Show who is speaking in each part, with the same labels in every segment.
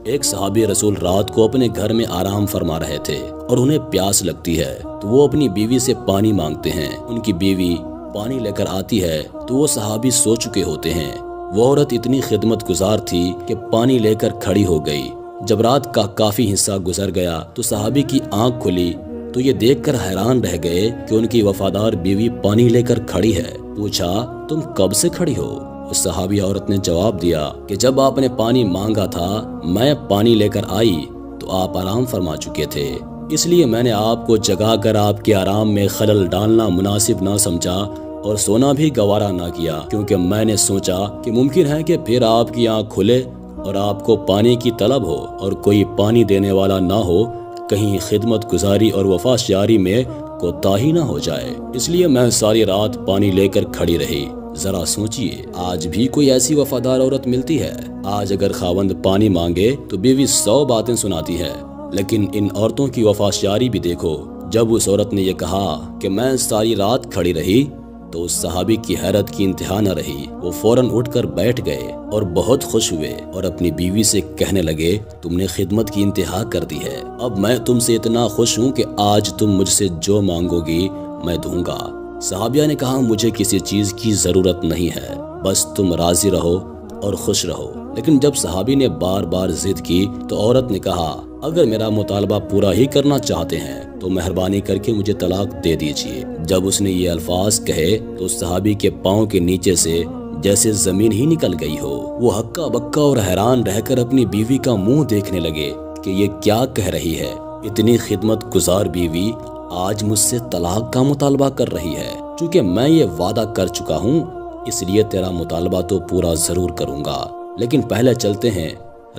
Speaker 1: ایک صحابی رسول رات کو اپنے گھر میں آرام فرما رہے تھے اور انہیں پیاس لگتی ہے تو وہ اپنی بیوی سے پانی مانگتے ہیں۔ ان کی بیوی پانی لے کر آتی ہے تو وہ صحابی سو چکے ہوتے ہیں۔ وہ عورت اتنی خدمت گزار تھی کہ پانی لے کر کھڑی ہو گئی۔ جب رات کا کافی حصہ گزر گیا تو صحابی کی آنکھ کھلی تو یہ دیکھ کر حیران رہ گئے کہ ان کی وفادار بیوی پانی لے کر کھڑی ہے۔ پوچھا، تم کب سے کھڑی ہو؟ اس صحابی عورت نے جواب دیا کہ جب آپ نے پانی مانگا تھا میں پانی لے کر آئی تو آپ آرام فرما چکے تھے، اس لیے میں نے آپ کو جگا کر آپ کے آرام میں خلل ڈالنا مناسب نہ سمجھا اور سونا بھی گوارا نہ کیا، کیونکہ میں نے سوچا کہ ممکن ہے کہ پھر آپ کی آنکھ کھلے اور آپ کو پانی کی طلب ہو اور کوئی پانی دینے والا نہ ہو، کہیں خدمت گزاری اور وفاشیاری میں کوتاہی نہ ہو جائے، اس لیے میں ساری رات پانی لے کر کھڑی رہی۔ ذرا سوچئے، آج بھی کوئی ایسی وفادار عورت ملتی ہے؟ آج اگر خاوند پانی مانگے تو بیوی 100 باتیں سناتی ہے، لیکن ان عورتوں کی وفاشیاری بھی دیکھو۔ جب اس عورت نے یہ کہا کہ میں ساری رات کھڑی رہی تو اس صحابی کی حیرت کی انتہا نہ رہی۔ وہ فوراً اٹھ کر بیٹھ گئے اور بہت خوش ہوئے اور اپنی بیوی سے کہنے لگے، تم نے خدمت کی انتہا کر دی ہے، اب میں تم سے اتنا خوش ہوں کہ آج تم مجھ سے جو مانگو گی میں دوں گا۔ صحابیہ نے کہا، مجھے کسی چیز کی ضرورت نہیں ہے، بس تم راضی رہو اور خوش رہو۔ لیکن جب صحابی نے بار بار ضد کی تو عورت نے کہا، اگر میرا مطالبہ پورا ہی کرنا چاہتے ہیں تو مہربانی کر کے مجھے طلاق دے دیجیے۔ جب اس نے یہ الفاظ کہے تو صحابی کے پاؤں کے نیچے سے جیسے زمین ہی نکل گئی ہو۔ وہ ہکا بکا اور حیران رہ کر اپنی بیوی کا منہ دیکھنے لگے کہ یہ کیا کہہ رہی ہے۔ اتنی خدمت گزار بیوی آج مجھ سے طلاق کا مطالبہ کر رہی ہے۔ چونکہ میں یہ وعدہ کر چکا ہوں اس لیے تیرا مطالبہ تو پورا ضرور کروں گا، لیکن پہلے چلتے ہیں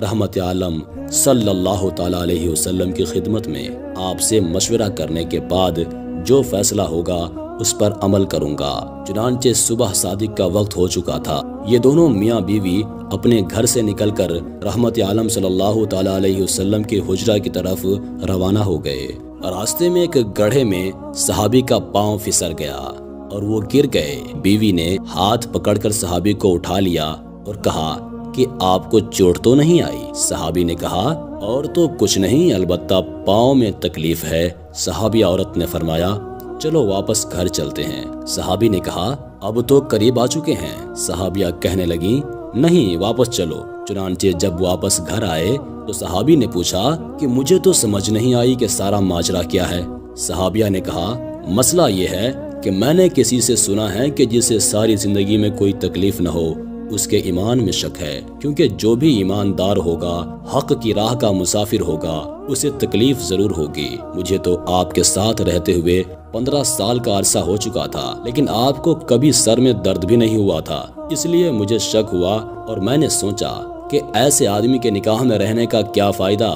Speaker 1: رحمت عالم صلی اللہ تعالیٰ علیہ وسلم کی خدمت میں۔ آپ سے مشورہ کرنے کے بعد جو فیصلہ ہوگا اس پر عمل کروں گا۔ چنانچہ صبح صادق کا وقت ہو چکا تھا۔ یہ دونوں میاں بیوی اپنے گھر سے نکل کر رحمت عالم صلی اللہ تعالیٰ علیہ وسلم کے حجرہ کی طرف روانہ ہو گئے۔ راستے میں ایک گڑھے میں صحابی کا پاؤں پھسل گیا اور وہ گر گئے۔ بیوی نے ہاتھ پکڑ کر صحابی کو اٹھا لیا اور کہا کہ آپ کو چوٹ تو نہیں آئی؟ صحابی نے کہا، اور تو کچھ نہیں، البتہ پاؤں میں تکلیف ہے۔ صحابی عورت نے فرمایا، چلو واپس گھر چلتے ہیں۔ صحابی نے کہا، اب تو قریب آ چکے ہیں۔ صحابیہ کہنے لگیں، نہیں، واپس چلو۔ چنانچہ جب واپس گھر آئے تو صحابی نے پوچھا کہ مجھے تو سمجھ نہیں آئی کہ سارا ماجرا کیا ہے۔ صحابیہ نے کہا، مسئلہ یہ ہے کہ میں نے کسی سے سنا ہے کہ جسے ساری زندگی میں کوئی تکلیف نہ ہو اس کے ایمان میں شک ہے، کیونکہ جو بھی ایماندار ہوگا، حق کی راہ کا مسافر ہوگا، اسے تکلیف ضرور ہوگی۔ مجھے تو آپ کے ساتھ رہتے ہوئے 15 سال کا عرصہ ہو چکا تھا، لیکن آپ کو کبھی سر میں درد بھی نہیں ہوا تھا، اس لیے مجھے شک ہوا اور میں نے سوچا کہ ایسے آدمی کے نکاح میں رہنے کا کیا فائدہ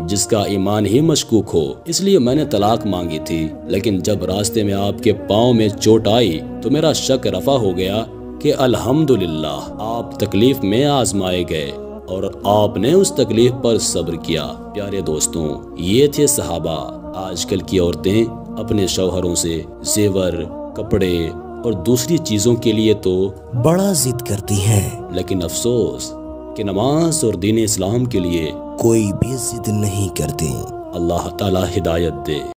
Speaker 1: جس کا ایمان ہی مشکوک ہو، اس لیے میں نے طلاق مانگی تھی۔ لیکن جب راستے میں آپ کے پاؤں میں چوٹ آئی تو میرا شک رفع ہو گیا کہ الحمدللہ آپ تکلیف میں آزمائے گئے اور آپ نے اس تکلیف پر صبر کیا۔ پیارے دوستوں، یہ تھے صحابہ۔ آج کل کی عورتیں اپنے شوہروں سے زیور، کپڑے اور دوسری چیزوں کے لیے تو
Speaker 2: بڑا ضد کرتی ہیں،
Speaker 1: لیکن افسوس کہ نماز اور دین اسلام کے لیے
Speaker 2: کوئی بھی ضد نہیں کرتے۔
Speaker 1: اللہ تعالی ہدایت دے۔